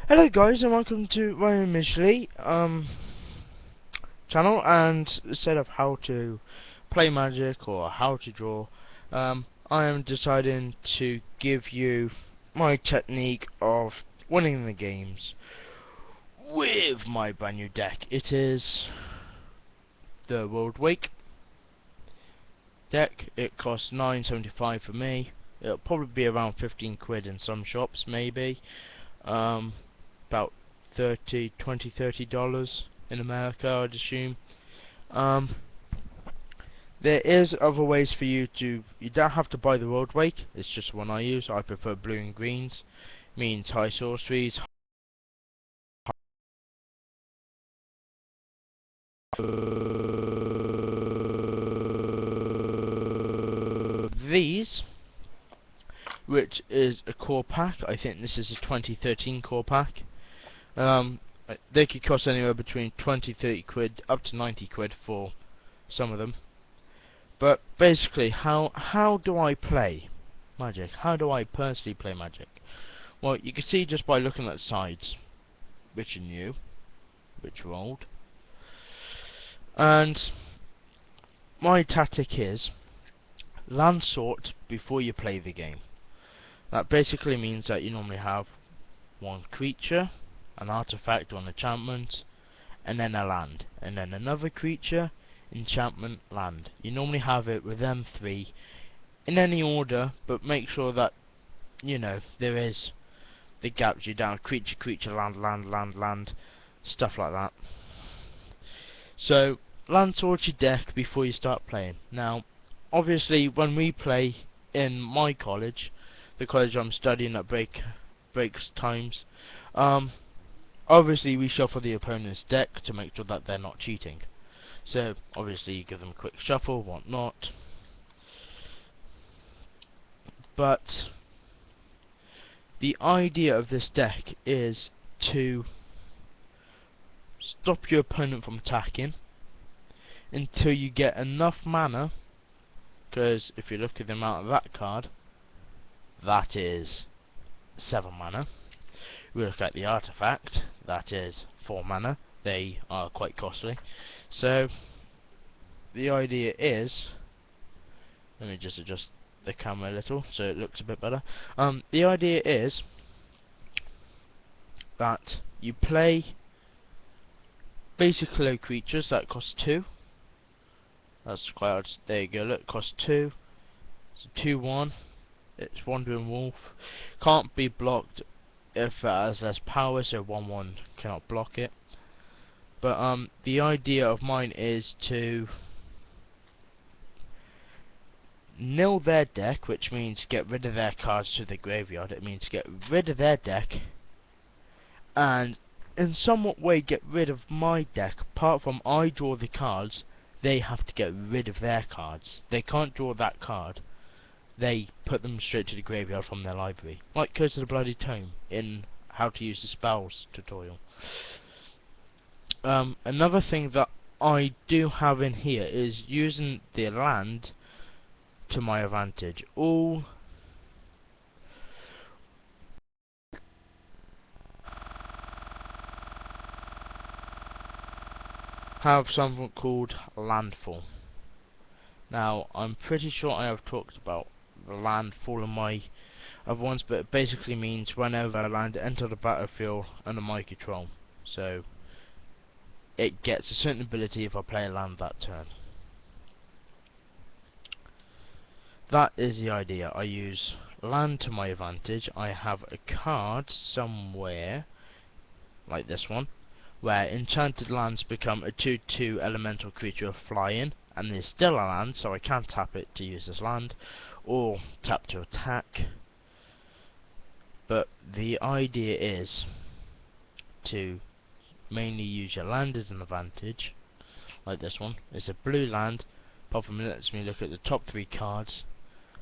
Hello guys and welcome to Ryan Mishley channel, and instead of how to play Magic or how to draw, I am deciding to give you my technique of winning the games with my brand new deck. It is the World Wake deck. It costs $9.75 for me. It'll probably be around 15 quid in some shops, maybe. About $30 in America, I'd assume. There is other ways for you don't have to buy the World Wake, it's just one I use. I prefer blue and greens, means high sorceries, these, which is a core pack. I think this is a 2013 core pack. They could cost anywhere between 20-30 quid up to 90 quid for some of them. But basically, how do I play Magic? How do I personally play Magic? Well, you can see just by looking at the sides, which are new, which are old. And my tactic is land sort before you play the game. That basically means that you normally have one creature, an artifact or an enchantment, and then a land, and then another creature, enchantment, land. You normally have it with them three in any order, but make sure that, you know, there is the gaps. You down creature, creature, land, land, land, land, stuff like that. So land sort your deck before you start playing. Now, obviously, when we play in my college, the college I'm studying at breaks times, obviously we shuffle the opponent's deck to make sure that they're not cheating. So obviously you give them a quick shuffle, whatnot. But the idea of this deck is to stop your opponent from attacking until you get enough mana, because if you look at the amount of that card, that is 7 mana. We look at the artifact, that is 4 mana. They are quite costly. So the idea is, let me just adjust the camera a little so it looks a bit better. The idea is that you play basic low creatures that cost 2. That's quite hard. There you go, look, cost 2. It's a 2/1. It's Wandering Wolf. Can't be blocked if it has less power, so 1/1 cannot block it. But the idea of mine is to nil their deck, which means get rid of their cards to the graveyard. It means get rid of their deck, and in somewhat way get rid of my deck. Apart from I draw the cards, they have to get rid of their cards. They can't draw that card. They put them straight to the graveyard from their library, like Curse of the Bloody Tome in How to Use the Spells tutorial. Another thing that I do have in here is using the land to my advantage. All have something called landfall. Now, I'm pretty sure I have talked about the landfall in my other ones, but it basically means whenever a land enters the battlefield under my control. So it gets a certain ability if I play a land that turn. That is the idea. I use land to my advantage. I have a card somewhere, like this one, where enchanted lands become a 2/2 elemental creature flying, and there's still a land, so I can tap it to use this land, or tap to attack. But the idea is to mainly use your land as an advantage, like this one. It's a blue land, apart from it lets me look at the top 3 cards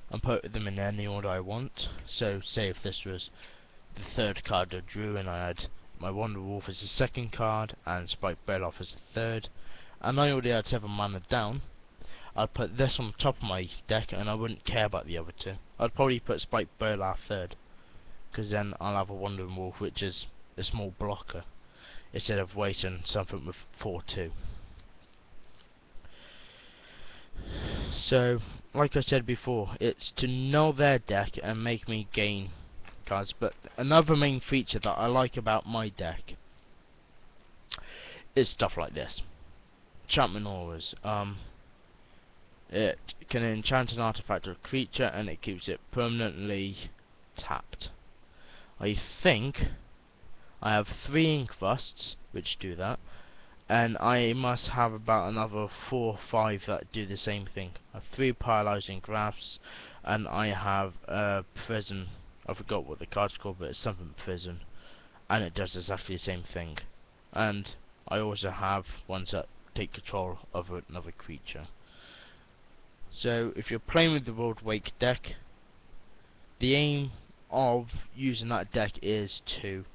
and put them in any order I want. So say if this was the 3rd card I drew and I had my Wandering Wolf as the 2nd card and Spike Burlap as the 3rd, and I already had 7 mana down, I'd put this on the top of my deck and I wouldn't care about the other 2. I'd probably put Spike Burlap 3rd, because then I'll have a Wandering Wolf which is a small blocker instead of wasting something with 4-2. So, like I said before, it's to know their deck and make me gain cards. But another main feature that I like about my deck is stuff like this. Enchantment auras. It can enchant an artifact or creature and it keeps it permanently tapped. I think I have 3 ink rusts which do that, and I must have about another 4 or 5 that do the same thing. I have 3 paralyzing grasps, and I have a prison. I forgot what the card's called, but it's something prison, and it does exactly the same thing. And I also have ones that take control of another creature. So if you're playing with the World Wake deck, the aim of using that deck is to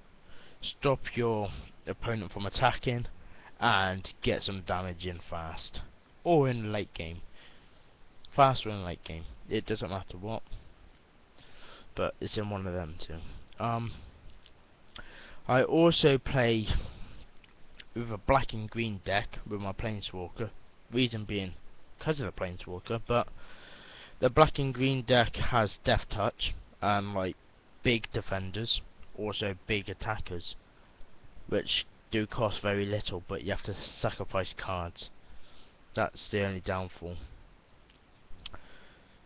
stop your opponent from attacking and get some damage in fast, or in late game. Fast or in late game, it doesn't matter what, but it's in one of them two. I also play with a black and green deck with my Planeswalker, reason being because of the Planeswalker, but the black and green deck has Death Touch and like big defenders, also big attackers, which do cost very little, but you have to sacrifice cards. That's the only downfall.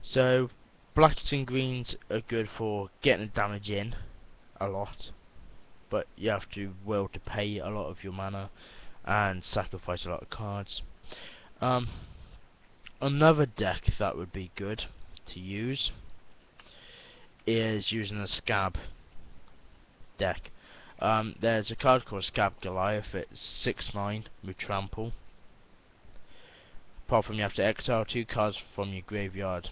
So blacks and greens are good for getting damage in a lot, but you have to will to pay a lot of your mana and sacrifice a lot of cards. Another deck that would be good to use is using a Scab deck. There's a card called Scab Goliath. It's 6/9 with trample. Apart from you have to exile 2 cards from your graveyard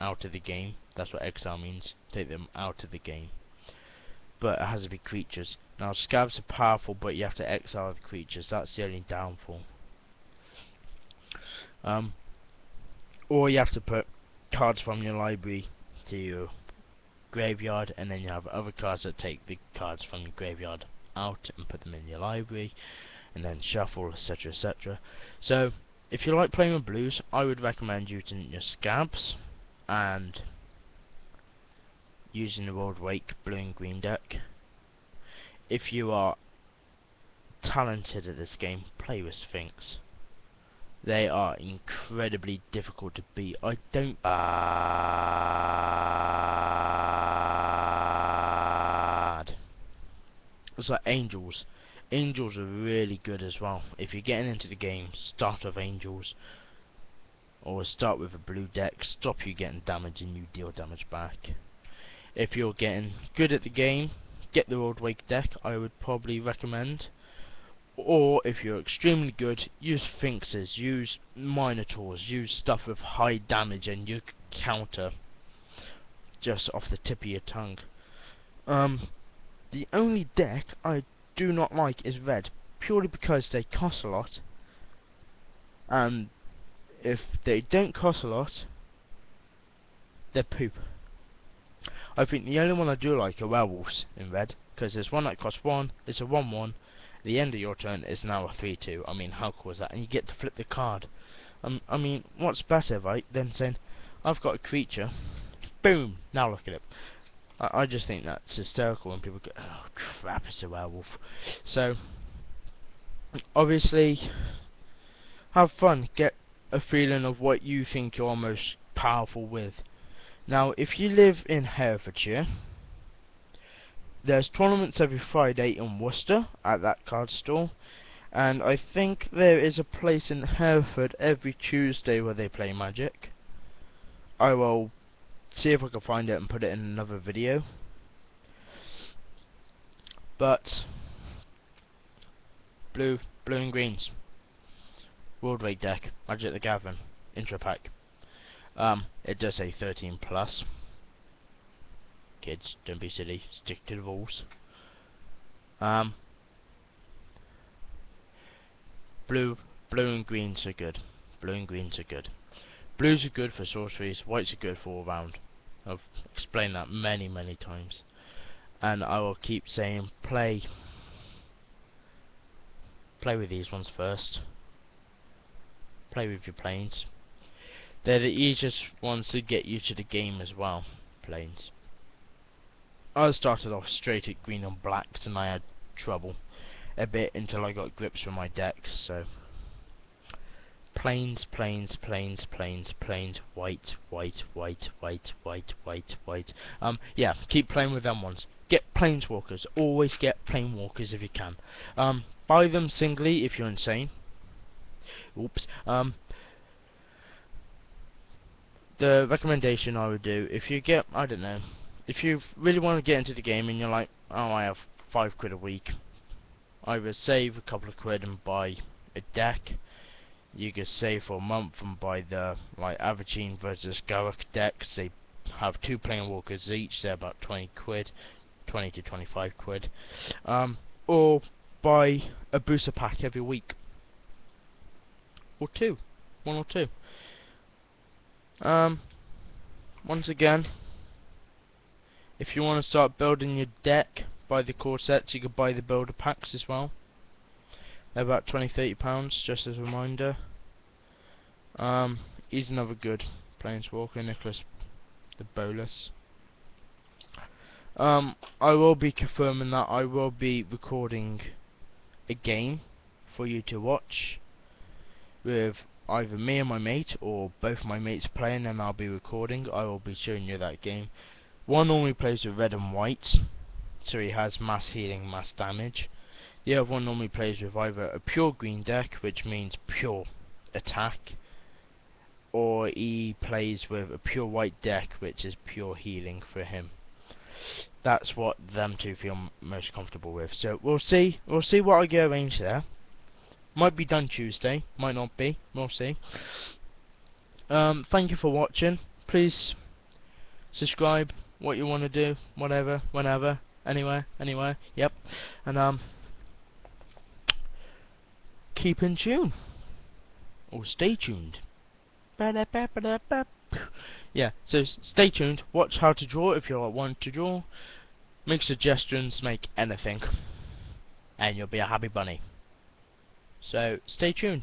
out of the game. That's what exile means. Take them out of the game. But it has to be creatures. Now Scabs are powerful, but you have to exile the creatures. That's the only downfall. Or you have to put cards from your library to your graveyard, and then you have other cards that take the cards from your graveyard out and put them in your library, and then shuffle, etc, etc. So if you like playing with blues, I would recommend using your Scabs and using the World Wake blue and green deck. If you are talented at this game, play with Sphinx. They are incredibly difficult to beat. I don't It's like Angels. Angels are really good as well. If you're getting into the game, start with Angels. Or start with a blue deck, stop you getting damage and you deal damage back. If you're getting good at the game, get the World Wake deck, I would probably recommend. Or if you're extremely good, use Sphinxes, use Minotaurs, use stuff with high damage and you counter just off the tip of your tongue. The only deck I do not like is red, purely because they cost a lot, and if they don't cost a lot, they're poop. I think the only one I do like are werewolves in red, because there's one that costs 1, it's a 1/1, the end of your turn is now a 3/2. I mean, how cool is that? And you get to flip the card. I mean, what's better, right, than saying, I've got a creature, boom, now look at it. I just think that's hysterical when people go, oh crap, it's a werewolf. So, obviously, have fun, get a feeling of what you think you're most powerful with. Now, if you live in Herefordshire, there's tournaments every Friday in Worcester at that card store, and I think there is a place in Hereford every Tuesday where they play Magic. I will see if I can find it and put it in another video. But blue and greens, World Wake deck, Magic the Gathering, intro pack. It does say 13 plus. Kids, don't be silly, stick to the rules. Blue and greens are good. Blue and greens are good. Blues are good for sorceries, whites are good for all round. I've explained that many times. and I will keep saying play with these ones first. Play with your planes. They're the easiest ones to get you to the game as well. Planes. I started off straight at green and blacks, and I had trouble a bit until I got grips with my decks. So planes, planes, planes, planes, planes, white, white, white, white, white, white, white. Yeah, keep playing with them ones. Get planeswalkers. Always get planeswalkers if you can. Buy them singly if you're insane. Oops. The recommendation I would do, if you get, I don't know, if you really want to get into the game and you're like, oh, I have £5 a week, either save a couple of quid and buy a deck. You can save for a month and buy the like Avacyn versus Garruk decks. They have 2 Planewalkers each. They're about 20 quid, 20 to 25 quid. Or buy a booster pack every week, or 2, 1 or 2. Once again, if you want to start building your deck, buy the core sets. You could buy the builder packs as well. They're about £20–30, just as a reminder. He's another good planeswalker, Nicholas the Bolas. I will be confirming that I will be recording a game for you to watch with either me and my mate, or both my mates playing, and I'll be recording. I will be showing you that game. One normally plays with red and white, so he has mass healing, mass damage. The other one normally plays with either a pure green deck, which means pure attack, or he plays with a pure white deck, which is pure healing for him. That's what them two feel most comfortable with. So we'll see what I get arranged there. Might be done Tuesday, might not be, we'll see. Thank you for watching. Please subscribe, what you want to do, whatever, whenever, anywhere, yep. And keep in tune, or stay tuned. Yeah, so stay tuned, watch how to draw if you want to draw, make suggestions, make anything, and you'll be a happy bunny. So stay tuned.